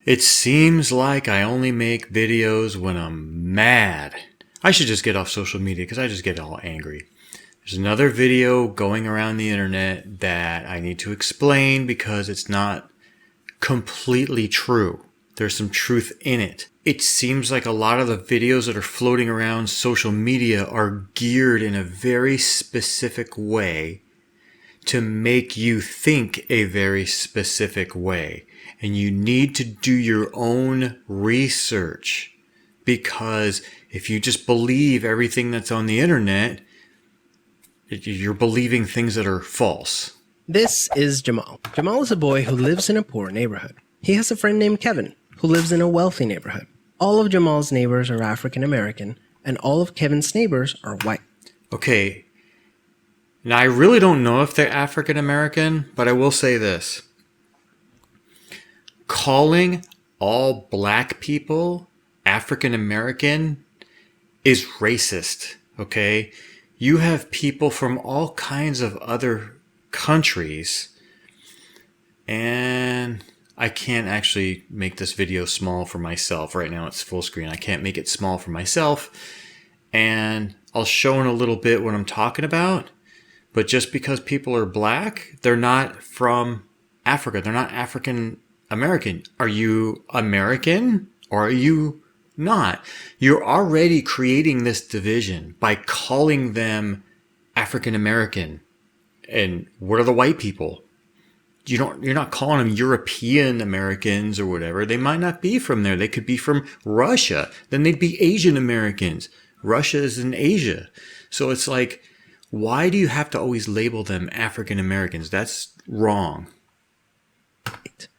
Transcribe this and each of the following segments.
It seems like I only make videos when I'm mad. I should just get off social media because I just get all angry. There's another video going around the internet that I need to explain because it's not completely true. There's some truth in it. It seems like a lot of the videos that are floating around social media are geared in a very specific way to make you think a very specific way. And you need to do your own research, because if you just believe everything that's on the internet, you're believing things that are false. This is Jamal. Jamal is a boy who lives in a poor neighborhood. He has a friend named Kevin, who lives in a wealthy neighborhood. All of Jamal's neighbors are African American, and all of Kevin's neighbors are white. Okay, now I really don't know if they're African American, but I will say this. Calling all black people African American is racist, okay? You have people from all kinds of other countries, and I can't actually make this video small for myself. Right now it's full screen. I can't make it small for myself, and I'll show in a little bit what I'm talking about. But just because people are black, they're not from Africa. They're not African American. Are you American or are you not? You're already creating this division by calling them African American. And what are the white people? You're not calling them European Americans or whatever. They might not be from there. They could be from Russia. Then they'd be Asian Americans. Russia is in Asia. So it's like, why do you have to always label them African Americans? That's wrong.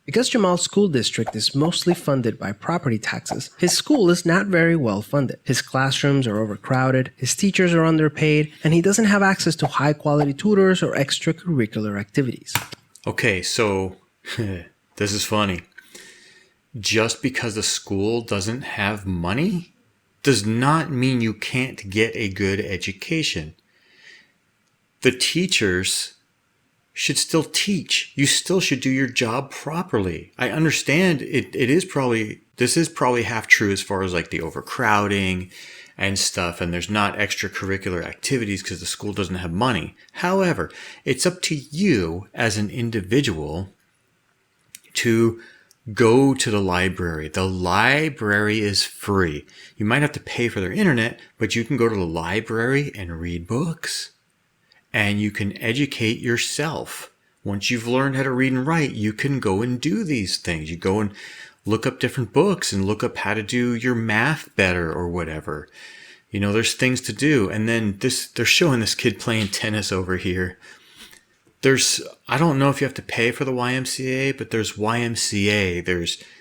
Because Jamal's school district is mostly funded by property taxes, his school is not very well funded. His classrooms are overcrowded, his teachers are underpaid, and he doesn't have access to high-quality tutors or extracurricular activities. Okay, so this is funny. Just because the school doesn't have money does not mean you can't get a good education. The teachers should still teach. You still should do your job properly. I understand this is probably half true as far as like the overcrowding and stuff, and there's not extracurricular activities because the school doesn't have money. However, it's up to you as an individual to go to the library. The library is free. You might have to pay for their internet, but you can go to the library and read books. And you can educate yourself. Once you've learned how to read and write, you can go and do these things. You go and look up different books and look up how to do your math better or whatever. You know, there's things to do. And then they're showing this kid playing tennis over here. I don't know if you have to pay for the YMCA, but there's YMCA.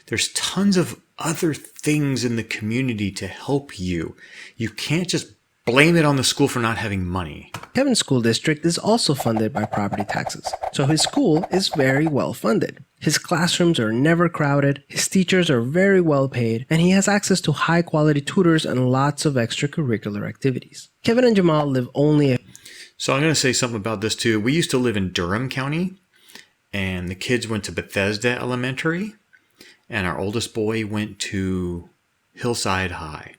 There's tons of other things in the community to help you. You can't just blame it on the school for not having money. Kevin's school district is also funded by property taxes, so his school is very well funded. His classrooms are never crowded, his teachers are very well paid, and he has access to high-quality tutors and lots of extracurricular activities. Kevin and Jamal live only So I'm going to say something about this too. We used to live in Durham County, and the kids went to Bethesda Elementary, and our oldest boy went to Hillside High.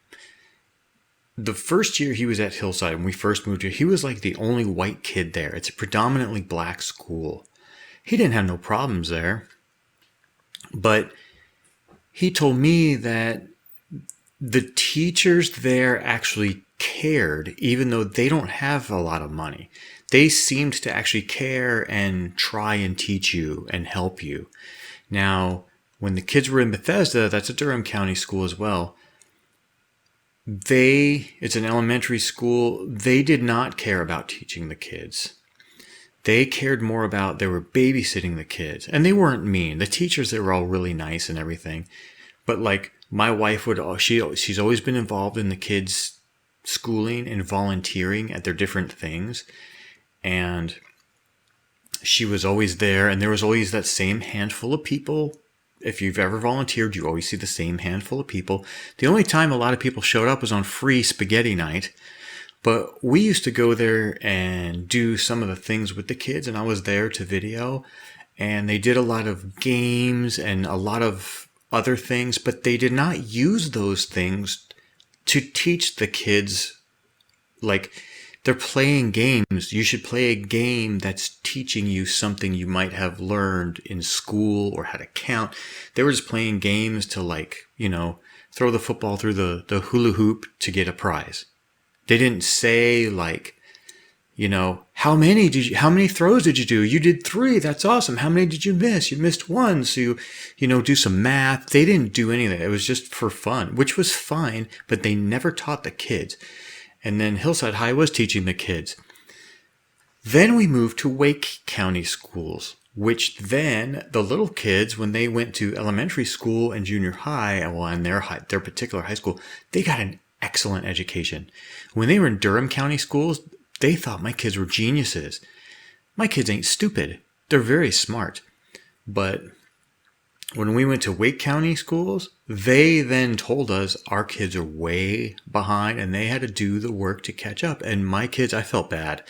The first year he was at Hillside, when we first moved here, he was like the only white kid there. It's a predominantly black school. He didn't have no problems there. But he told me that the teachers there actually cared, even though they don't have a lot of money. They seemed to actually care and try and teach you and help you. Now, when the kids were in Bethesda, that's a Durham County school as well, it's an elementary school. They did not care about teaching the kids. They cared more about, they were babysitting the kids. And they weren't mean. The teachers, they were all really nice and everything. But like my wife she's always been involved in the kids' schooling and volunteering at their different things. And she was always there. And there was always that same handful of people. If you've ever volunteered, you always see the same handful of people. The only time a lot of people showed up was on free spaghetti night. But we used to go there and do some of the things with the kids, and I was there to video. And they did a lot of games and a lot of other things, but they did not use those things to teach the kids. Like, they're playing games. You should play a game that's teaching you something you might have learned in school or how to count. They were just playing games to, like, throw the football through the hula hoop to get a prize. They didn't say, like, how many throws did you do? You did 3. That's awesome. How many did you miss? You missed 1. So do some math. They didn't do any of that. It was just for fun, which was fine, but they never taught the kids. And then Hillside High was teaching the kids. Then we moved to Wake County schools, which then the little kids, when they went to elementary school and junior high, in their particular high school, they got an excellent education. When they were in Durham County schools, they thought my kids were geniuses. My kids ain't stupid. They're very smart. But when we went to Wake County schools, they then told us our kids are way behind and they had to do the work to catch up. And my kids, I felt bad.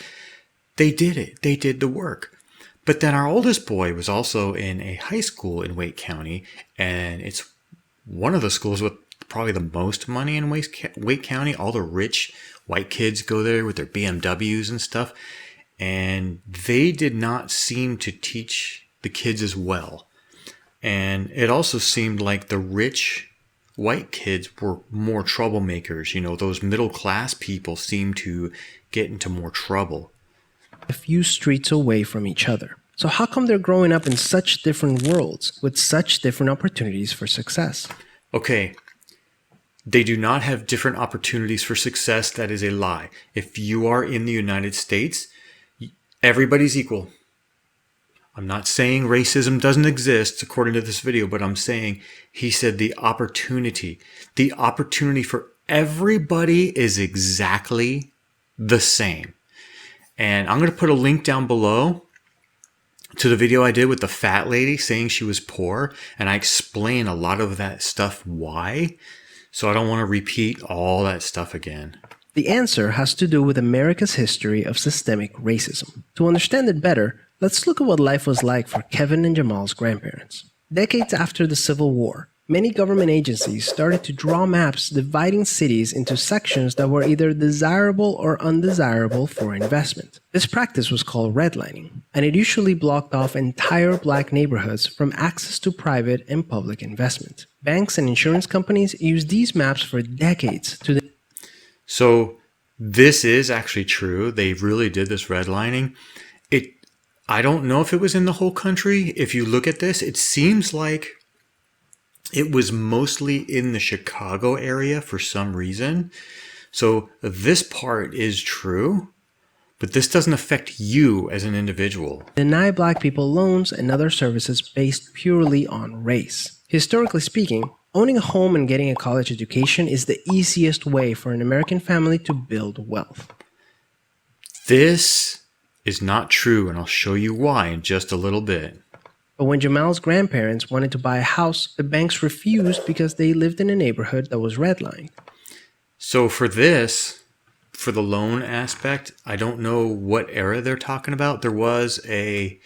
They did it. They did the work. But then our oldest boy was also in a high school in Wake County, and it's one of the schools with probably the most money in Wake County. All the rich white kids go there with their BMWs and stuff. And they did not seem to teach the kids as well. And it also seemed like the rich white kids were more troublemakers. Those middle class people seemed to get into more trouble. A few streets away from each other. So how come they're growing up in such different worlds with such different opportunities for success? Okay, they do not have different opportunities for success. That is a lie. If you are in the United States, everybody's equal. I'm not saying racism doesn't exist according to this video, but I'm saying he said the opportunity for everybody is exactly the same. And I'm going to put a link down below to the video I did with the fat lady saying she was poor. And I explain a lot of that stuff why. So I don't want to repeat all that stuff again. The answer has to do with America's history of systemic racism. To understand it better, let's look at what life was like for Kevin and Jamal's grandparents. Decades after the Civil War, many government agencies started to draw maps dividing cities into sections that were either desirable or undesirable for investment. This practice was called redlining, and it usually blocked off entire black neighborhoods from access to private and public investment. Banks and insurance companies used these maps for decades to... So this is actually true. They really did this redlining. I don't know if it was in the whole country. If you look at this, it seems like it was mostly in the Chicago area for some reason. So this part is true, but this doesn't affect you as an individual. Deny black people loans and other services based purely on race. Historically speaking, owning a home and getting a college education is the easiest way for an American family to build wealth. This is not true, and I'll show you why in just a little bit. But when Jamal's grandparents wanted to buy a house, the banks refused because they lived in a neighborhood that was redlined. So for the loan aspect, I don't know what era they're talking about. There was I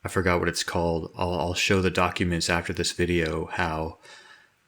forgot what it's called. I'll show the documents after this video how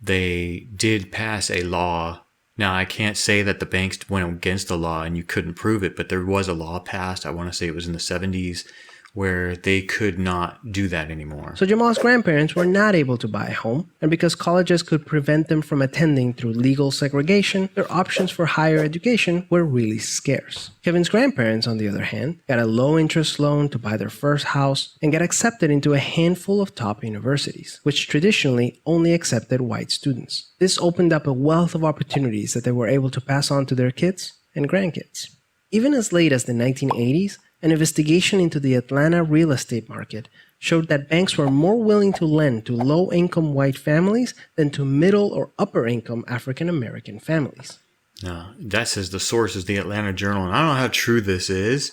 they did pass a law. Now, I can't say that the banks went against the law and you couldn't prove it, but there was a law passed. I want to say it was in the 70s where they could not do that anymore. So Jamal's grandparents were not able to buy a home, and because colleges could prevent them from attending through legal segregation, their options for higher education were really scarce. Kevin's grandparents, on the other hand, got a low-interest loan to buy their first house and got accepted into a handful of top universities, which traditionally only accepted white students. This opened up a wealth of opportunities that they were able to pass on to their kids and grandkids. Even as late as the 1980s, an investigation into the Atlanta real estate market showed that banks were more willing to lend to low-income white families than to middle or upper-income African-American families. Now, that says the source is the Atlanta Journal, and I don't know how true this is.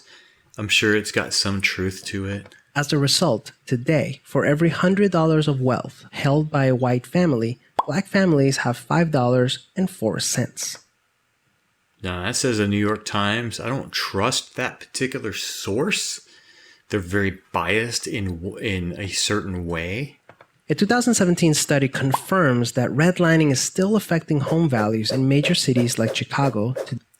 I'm sure it's got some truth to it. As a result, today, for every $100 of wealth held by a white family, black families have $5.04. Now, that says the New York Times. I don't trust that particular source. They're very biased in a certain way. A 2017 study confirms that redlining is still affecting home values in major cities like Chicago.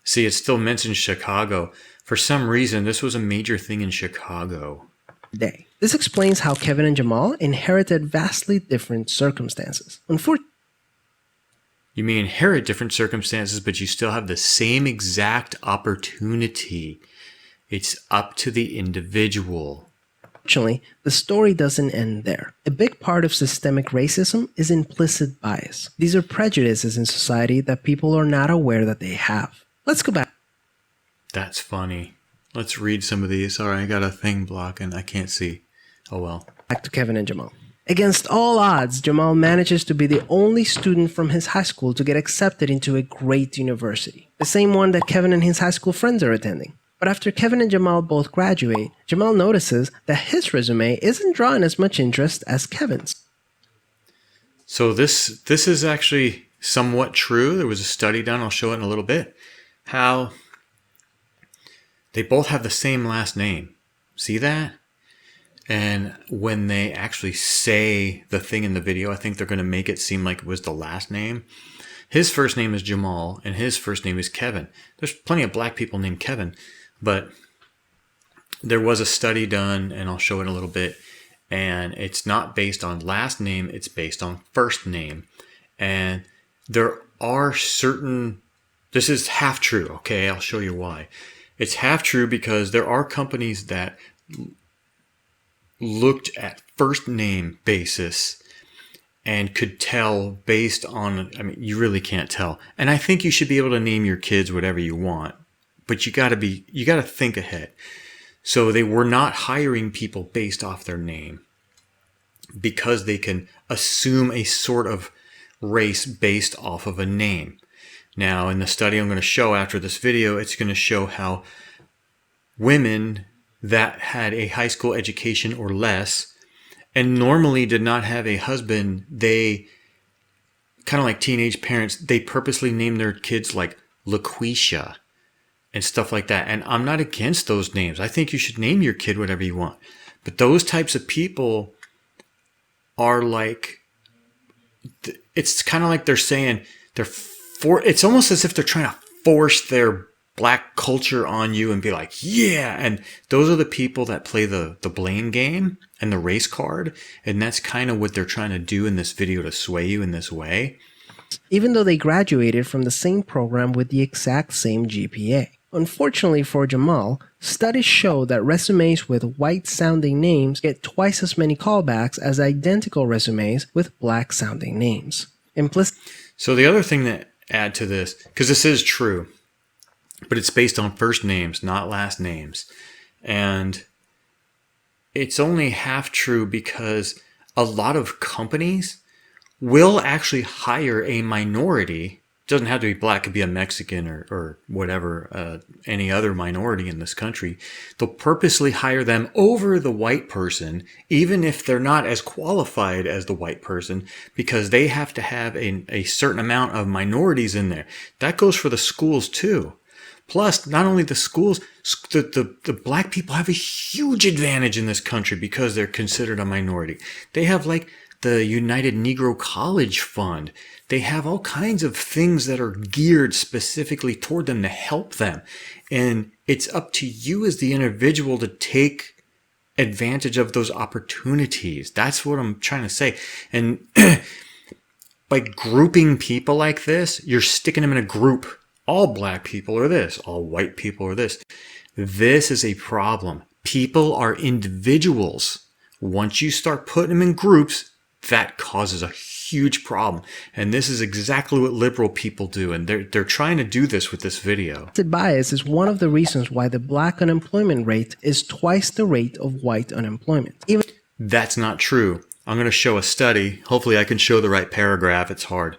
See, it still mentions Chicago. For some reason, this was a major thing in Chicago. Today. This explains how Kevin and Jamal inherited vastly different circumstances. You may inherit different circumstances, but you still have the same exact opportunity. It's up to the individual. Unfortunately, the story doesn't end there. A big part of systemic racism is implicit bias. These are prejudices in society that people are not aware that they have. Let's go back. That's funny. Let's read some of these. Sorry, I got a thing blocking. I can't see. Oh well. Back to Kevin and Jamal. Against all odds, Jamal manages to be the only student from his high school to get accepted into a great university. The same one that Kevin and his high school friends are attending. But after Kevin and Jamal both graduate, Jamal notices that his resume isn't drawing as much interest as Kevin's. So this is actually somewhat true. There was a study done, I'll show it in a little bit, how they both have the same last name. See that? And when they actually say the thing in the video, I think they're going to make it seem like it was the last name. His first name is Jamal, and his first name is Kevin. There's plenty of black people named Kevin, but there was a study done, and I'll show it in a little bit, and it's not based on last name, it's based on first name. And there are certain, this is half true, okay? I'll show you why. It's half true because there are companies that looked at first name basis and could tell based on, I mean, you really can't tell. And I think you should be able to name your kids whatever you want, but you got to think ahead. So they were not hiring people based off their name because they can assume a sort of race based off of a name. Now, in the study I'm going to show after this video, it's going to show how women that had a high school education or less and normally did not have a husband, they, kind of like teenage parents, they purposely name their kids like LaQuisha and stuff like that. And I'm not against those names. I think you should name your kid whatever you want. But those types of people are like, it's kind of like they're saying it's almost as if they're trying to force their black culture on you and be like, yeah. And those are the people that play the blame game and the race card. And that's kind of what they're trying to do in this video to sway you in this way. Even though they graduated from the same program with the exact same GPA. Unfortunately for Jamal, studies show that resumes with white-sounding names get twice as many callbacks as identical resumes with black-sounding names. So the other thing that add to this, because this is true, but it's based on first names, not last names. And it's only half true because a lot of companies will actually hire a minority. It doesn't have to be black, it could be a Mexican or whatever, any other minority in this country. They'll purposely hire them over the white person, even if they're not as qualified as the white person, because they have to have a certain amount of minorities in there. That goes for the schools too. Plus, not only the schools, the black people have a huge advantage in this country because they're considered a minority. They have like the United Negro College Fund. They have all kinds of things that are geared specifically toward them to help them. And it's up to you as the individual to take advantage of those opportunities. That's what I'm trying to say. And by grouping people like this, you're sticking them in a group. All black people are this, all white people are this. This is a problem. People are individuals. Once you start putting them in groups, that causes a huge problem. And this is exactly what liberal people do. And they're trying to do this with this video. Bias is one of the reasons why the black unemployment rate is twice the rate of white unemployment. That's not true. I'm going to show a study. Hopefully I can show the right paragraph. It's hard.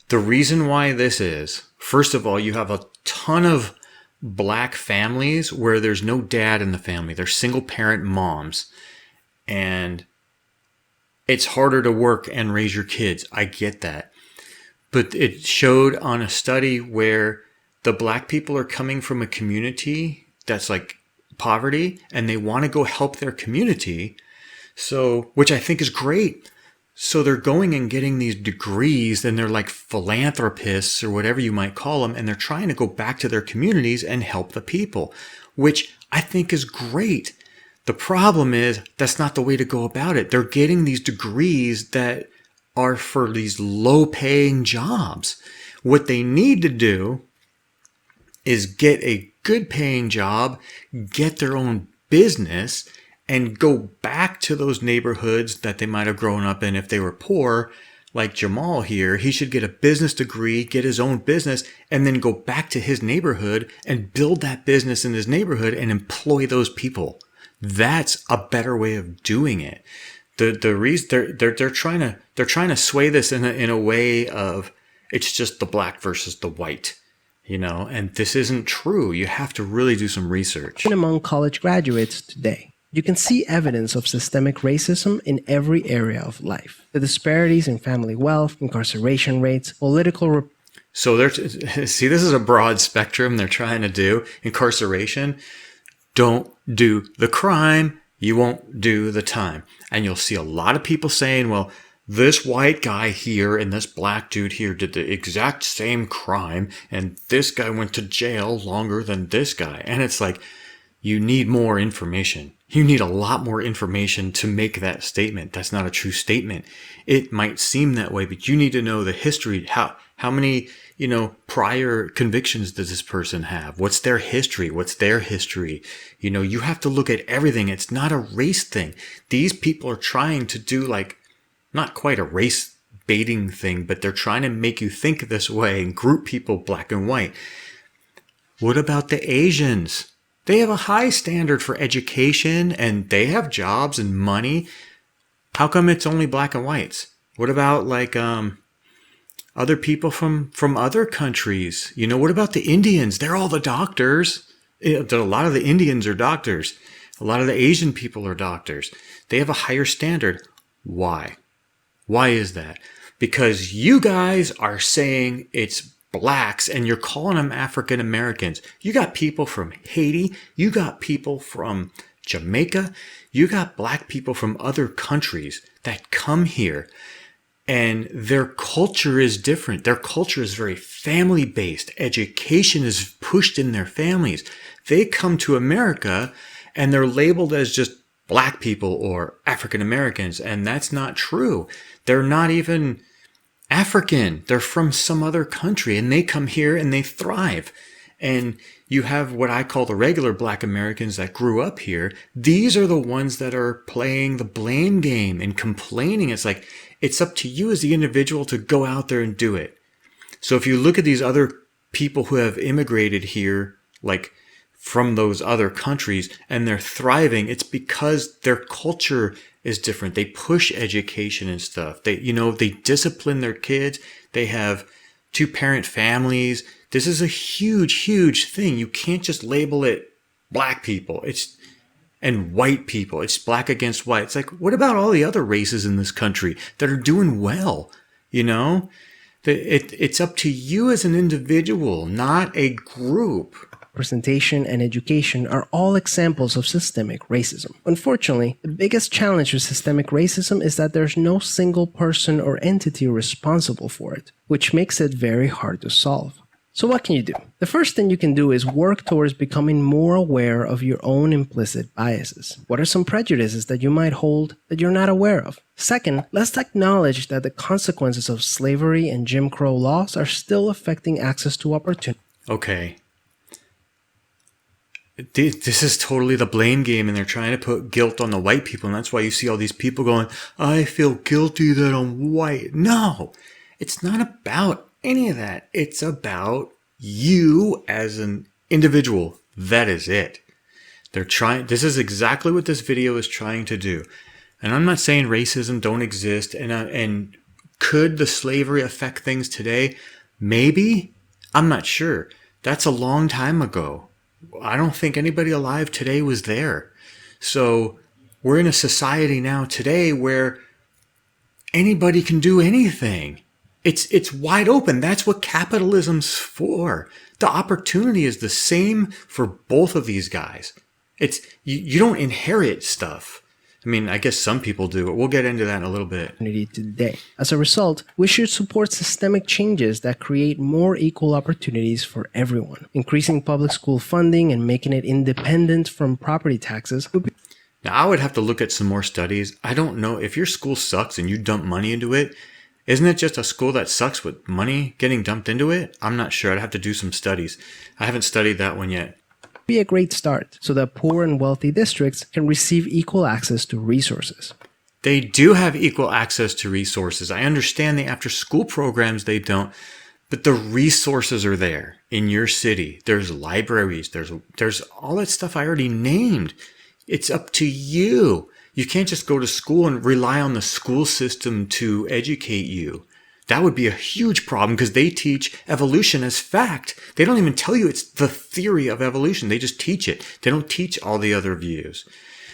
The reason why this is, first of all, you have a ton of black families where there's no dad in the family. They're single parent moms. And it's harder to work and raise your kids. I get that. But it showed on a study where the black people are coming from a community that's like poverty and they want to go help their community. So, which I think is great. So they're going and getting these degrees, and they're like philanthropists or whatever you might call them, and they're trying to go back to their communities and help the people, which I think is great. The problem is that's not the way to go about it. They're getting these degrees that are for these low paying jobs. What they need to do is get a good paying job, get their own business, and go back to those neighborhoods that they might have grown up in if they were poor. Like Jamal here, he should get a business degree, get his own business, and then go back to his neighborhood and build that business in his neighborhood and employ those people. That's a better way of doing it. The reason they're trying to sway this in a way of it's just the black versus the white, and this isn't true. You have to really do some research. Even among college graduates today, you can see evidence of systemic racism in every area of life. The disparities in family wealth, incarceration rates, political. So see, this is a broad spectrum they're trying to do. Incarceration. Don't do the crime, you won't do the time. And you'll see a lot of people saying, well, this white guy here and this black dude here did the exact same crime, and this guy went to jail longer than this guy. And it's like, you need more information. You need a lot more information to make that statement. That's not a true statement. It might seem that way, but you need to know the history. How many, prior convictions does this person have? What's their history? What's their history? You have to look at everything. It's not a race thing. These people are trying to do not quite a race baiting thing, but they're trying to make you think this way and group people black and white. What about the Asians? They have a high standard for education and they have jobs and money. How come it's only black and whites? What about other people from other countries? What about the Indians? They're all the doctors. A lot of the Indians are doctors. A lot of the Asian people are doctors. They have a higher standard. Why? Why is that? Because you guys are saying it's blacks and you're calling them African Americans. You got people from Haiti. You got people from Jamaica. You got black people from other countries that come here. And their culture is different. Their culture is very family-based. Education is pushed in their families. They come to America and they're labeled as just black people or African Americans. And that's not true. They're not even African. They're from some other country and they come here and they thrive. And you have what I call the regular black Americans that grew up here. These are the ones that are playing the blame game and complaining. It's like, it's up to you as the individual to go out there and do it. So if you look at these other people who have immigrated here, like from those other countries, and they're thriving, it's because their culture is different. They push education and stuff. They discipline their kids. They have 2-parent families. This is a huge, huge thing. You can't just label it black people. And white people. It's black against white. It's like, what about all the other races in this country that are doing well? It's up to you as an individual, not a group. Representation and education are all examples of systemic racism. Unfortunately, the biggest challenge with systemic racism is that there's no single person or entity responsible for it, which makes it very hard to solve. So what can you do? The first thing you can do is work towards becoming more aware of your own implicit biases. What are some prejudices that you might hold that you're not aware of? Second, let's acknowledge that the consequences of slavery and Jim Crow laws are still affecting access to opportunity. Okay. This is totally the blame game, and they're trying to put guilt on the white people, and that's why you see all these people going, I feel guilty that I'm white. No, it's not about any of that. It's about you as an individual. That is it. This is exactly what this video is trying to do. And I'm not saying racism don't exist, and could the slavery affect things today? Maybe. I'm not sure. That's a long time ago. I don't think anybody alive today was there. So we're in a society now today where anybody can do anything. It's wide open. That's what capitalism's for. The opportunity is the same for both of these guys. You don't inherit stuff. I mean, I guess some people do, but we'll get into that in a little bit. Today. As a result, we should support systemic changes that create more equal opportunities for everyone. Increasing public school funding and making it independent from property taxes would be. Now, I would have to look at some more studies. I don't know if your school sucks and you dump money into it. Isn't it just a school that sucks with money getting dumped into it? I'm not sure. I'd have to do some studies. I haven't studied that one yet. Be a great start so that poor and wealthy districts can receive equal access to resources. They do have equal access to resources. I understand the after school programs, they don't, but the resources are there in your city. There's libraries. There's all that stuff I already named. It's up to you. You can't just go to school and rely on the school system to educate you. That would be a huge problem because they teach evolution as fact. They don't even tell you it's the theory of evolution. They just teach it. They don't teach all the other views.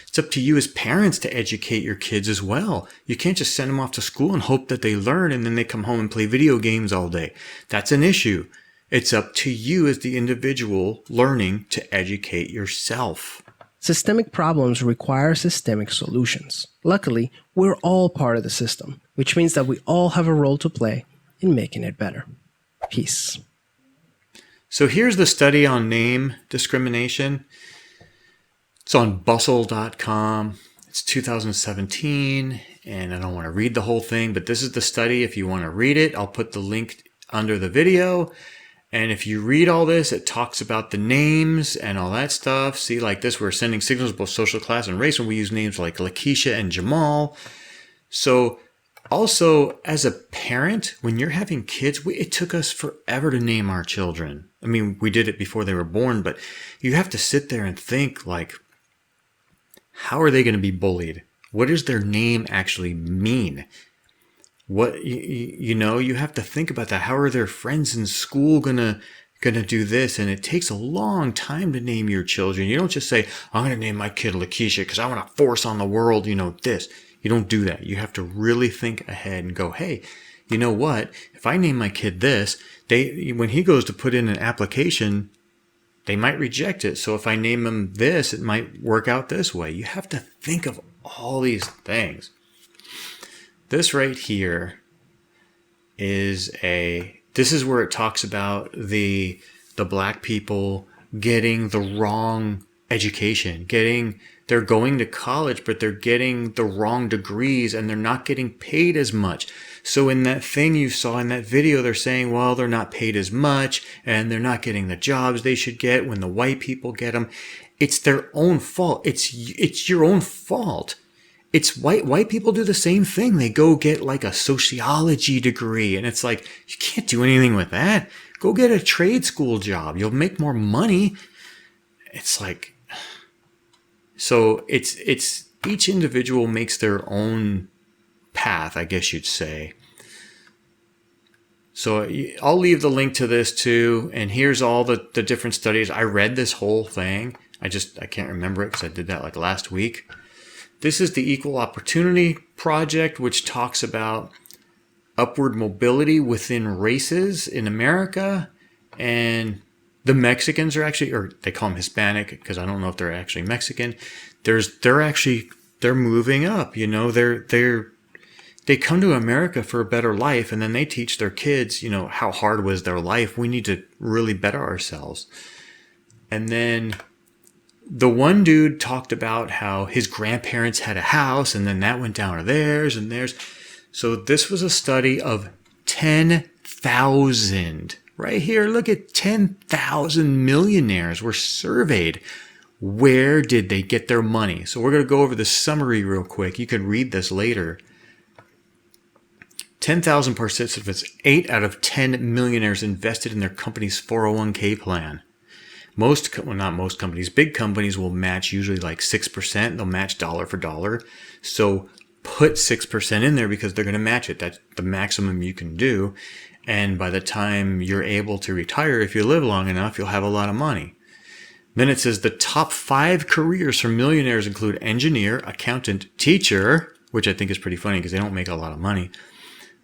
It's up to you as parents to educate your kids as well. You can't just send them off to school and hope that they learn and then they come home and play video games all day. That's an issue. It's up to you as the individual learning to educate yourself. Systemic problems require systemic solutions. Luckily, we're all part of the system, which means that we all have a role to play in making it better. Peace. So here's the study on name discrimination. It's on bustle.com. It's 2017, and I don't want to read the whole thing, but this is the study. If you want to read it, I'll put the link under the video. And if you read all this, it talks about the names and all that stuff. See, like this, we're sending signals of both social class and race when we use names like Lakeisha and Jamal. So also, as a parent, when you're having kids, it took us forever to name our children. I mean, we did it before they were born, but you have to sit there and think like, how are they going to be bullied? What does their name actually mean? What, you have to think about that. How are their friends in school gonna do this? And it takes a long time to name your children. You don't just say, I'm going to name my kid Lakeisha because I want to force on the world, this. You don't do that. You have to really think ahead and go, hey, you know what? If I name my kid this, when he goes to put in an application, they might reject it. So if I name him this, it might work out this way. You have to think of all these things. This right here this is where it talks about the black people getting the wrong education, they're going to college, but they're getting the wrong degrees and they're not getting paid as much. So in that thing you saw in that video, they're saying, well, they're not paid as much and they're not getting the jobs they should get when the white people get them. It's their own fault. It's your own fault. It's white people do the same thing. They go get like a sociology degree and it's like, you can't do anything with that. Go get a trade school job. You'll make more money. It's like, so it's each individual makes their own path, I guess you'd say. So I'll leave the link to this too. And here's all the different studies. I read this whole thing. I can't remember it because I did that like last week. This is the Equal Opportunity Project, which talks about upward mobility within races in America. And the Mexicans are actually, or they call them Hispanic because I don't know if they're actually Mexican. They're moving up, they come to America for a better life and then they teach their kids, how hard was their life. We need to really better ourselves. And then the one dude talked about how his grandparents had a house and then that went down to theirs and theirs. So this was a study of 10,000. Right here, look at 10,000 millionaires were surveyed. Where did they get their money? So we're going to go over the summary real quick. You can read this later. 10,000 participants, 8 out of 10 millionaires invested in their company's 401k plan. Not most companies, big companies will match usually like 6%. They'll match dollar for dollar. So put 6% in there because they're going to match it. That's the maximum you can do. And by the time you're able to retire, if you live long enough, you'll have a lot of money. Then it says the top 5 careers for millionaires include engineer, accountant, teacher, which I think is pretty funny because they don't make a lot of money,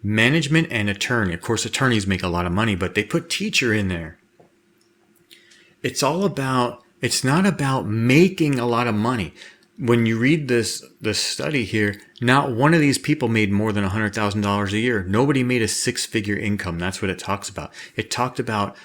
management, and attorney. Of course, attorneys make a lot of money, but they put teacher in there. It's not about making a lot of money. when you read this study here, not one of these people made more than $100,000 a year. Nobody made a six-figure income. That's what it talks about. It talked about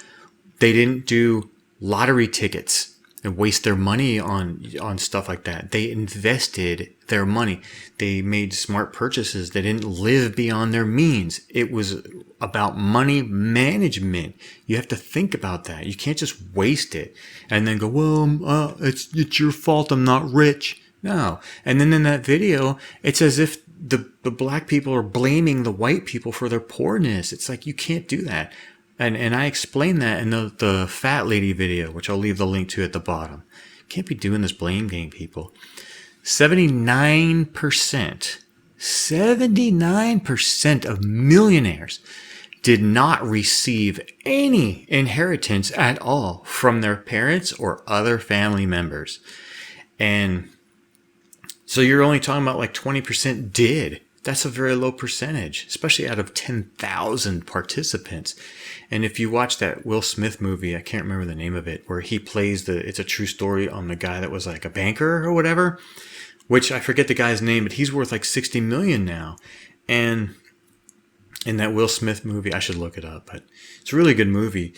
they didn't do lottery tickets and waste their money on stuff like that. They invested their money. They made smart purchases. They didn't live beyond their means. It was about money management. You have to think about that. You can't just waste it and then go, well, it's your fault I'm not rich. No. And then in that video, it's as if the black people are blaming the white people for their poorness. It's like, you can't do that. And I explained that in the fat lady video, which I'll leave the link to at the bottom. You can't be doing this blame game, people. 79% of millionaires did not receive any inheritance at all from their parents or other family members. And so you're only talking about like 20% did. That's a very low percentage, especially out of 10,000 participants. And if you watch that Will Smith movie, I can't remember the name of it, where he plays it's a true story on the guy that was like a banker or whatever, which I forget the guy's name, but he's worth like 60 million now. And in that Will Smith movie, I should look it up, but it's a really good movie.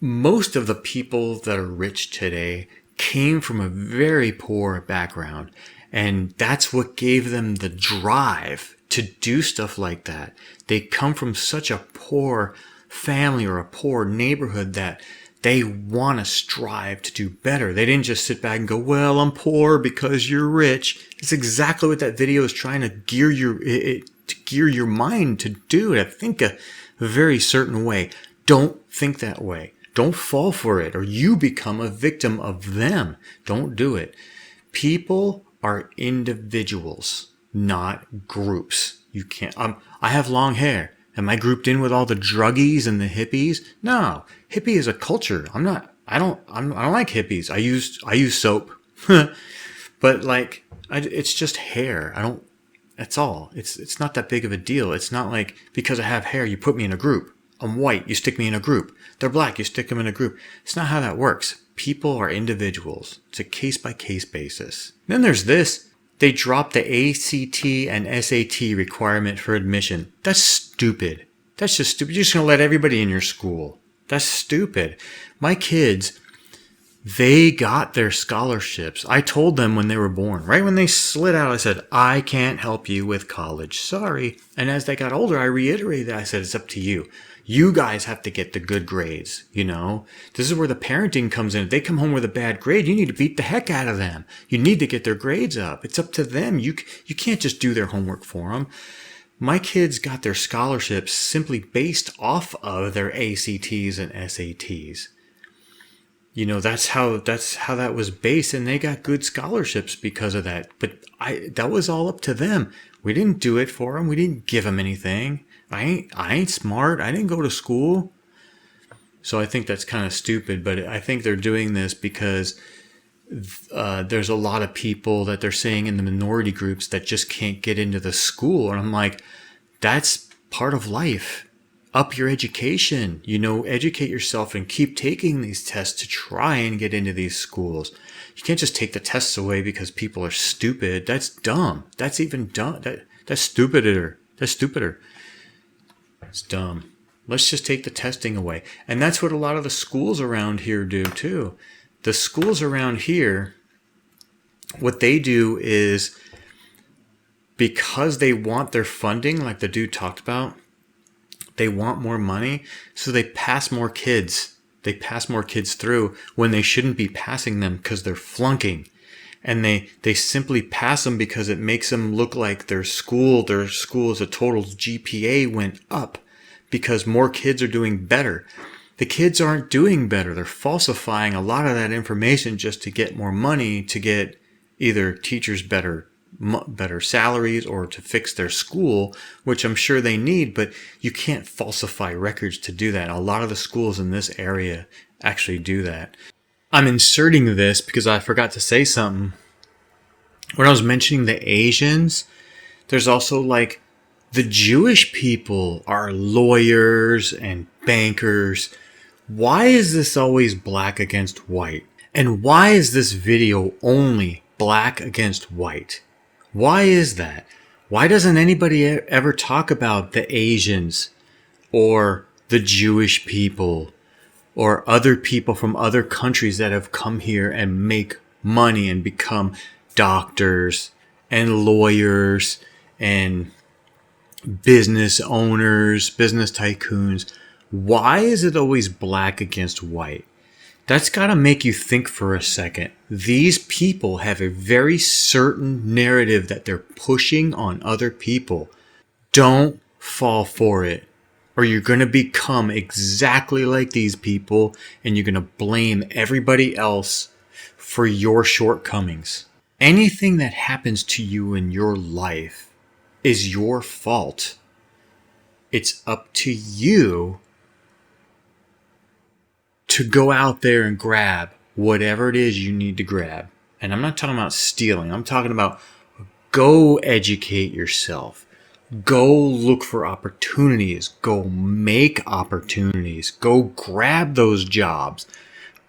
Most of the people that are rich today came from a very poor background. And that's what gave them the drive to do stuff like that. They come from such a poor family or a poor neighborhood that they want to strive to do better. They didn't just sit back and go, well, I'm poor because you're rich. It's exactly what that video is trying to gear your mind to do, to think a very certain way. Don't think that way. Don't fall for it, or you become a victim of them. Don't do it. People are individuals, not groups. You can't. I have long hair. Am I grouped in with all the druggies and the hippies? No, hippie is a culture. I don't like hippies. I use soap, but like, it's just hair. That's all. It's not that big of a deal. It's not like because I have hair, you put me in a group. I'm white, you stick me in a group. They're black, you stick them in a group. It's not how that works. People are individuals. It's a case-by-case basis. Then there's this. They dropped the ACT and SAT requirement for admission. That's stupid. That's just stupid. You're just going to let everybody in your school. That's stupid. My kids, they got their scholarships. I told them when they were born, right when they slid out, I said, I can't help you with college. Sorry. And as they got older, I reiterated that. I said, it's up to you. You guys have to get the good grades, you know. This is where the parenting comes in. If they come home with a bad grade, you need to beat the heck out of them. You need to get their grades up. It's up to them. You can't just do their homework for them. My kids got their scholarships simply based off of their ACTs and SATs. You know, that's how that was based, and they got good scholarships because of that. But that was all up to them. We didn't do it for them. We didn't give them anything. I ain't smart. I didn't go to school. So I think that's kind of stupid, but I think they're doing this because there's a lot of people that they're saying in the minority groups that just can't get into the school. And I'm like, that's part of life. Up your education, you know, educate yourself and keep taking these tests to try and get into these schools. You can't just take the tests away because people are stupid. That's dumb. That's even dumb. That's stupider. That's stupider. It's dumb. Let's just take the testing away. And that's what a lot of the schools around here do too. The schools around here, what they do is because they want their funding, like the dude talked about, they want more money, so they pass more kids. They pass more kids through when they shouldn't be passing them because they're flunking. And they simply pass them because it makes them look like their school as a total GPA went up because more kids are doing better. The kids aren't doing better. They're falsifying a lot of that information just to get more money, to get either teachers better salaries or to fix their school, which I'm sure they need, but you can't falsify records to do that. A lot of the schools in this area actually do that. I'm inserting this because I forgot to say something. When I was mentioning the Asians, there's also like the Jewish people are lawyers and bankers. Why is this always black against white? And why is this video only black against white. Why is that? Why doesn't anybody ever talk about the Asians or the Jewish people or other people from other countries that have come here and make money and become doctors and lawyers and business owners, business tycoons? Why is it always black against white? That's got to make you think for a second. These people have a very certain narrative that they're pushing on other people. Don't fall for it, or you're going to become exactly like these people, and you're going to blame everybody else for your shortcomings. Anything that happens to you in your life is your fault. It's up to you to go out there and grab whatever it is you need to grab. And I'm not talking about stealing. I'm talking about go educate yourself. Go look for opportunities. Go make opportunities. Go grab those jobs.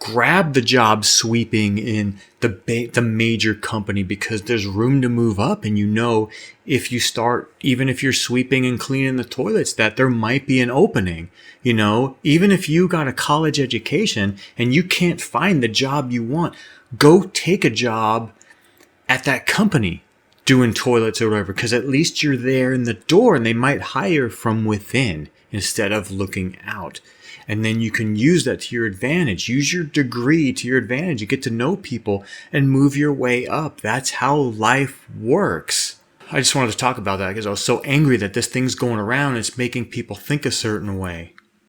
Grab the job sweeping in the major company, because there's room to move up. And you know, if you start, even if you're sweeping and cleaning the toilets, that there might be an opening. You know, even if you got a college education and you can't find the job you want, go take a job at that company doing toilets or whatever, because at least you're there in the door and they might hire from within instead of looking out. And then you can use that to your advantage. Use your degree to your advantage. You get to know people and move your way up. That's how life works. I just wanted to talk about that because I was so angry that this thing's going around and it's making people think a certain way.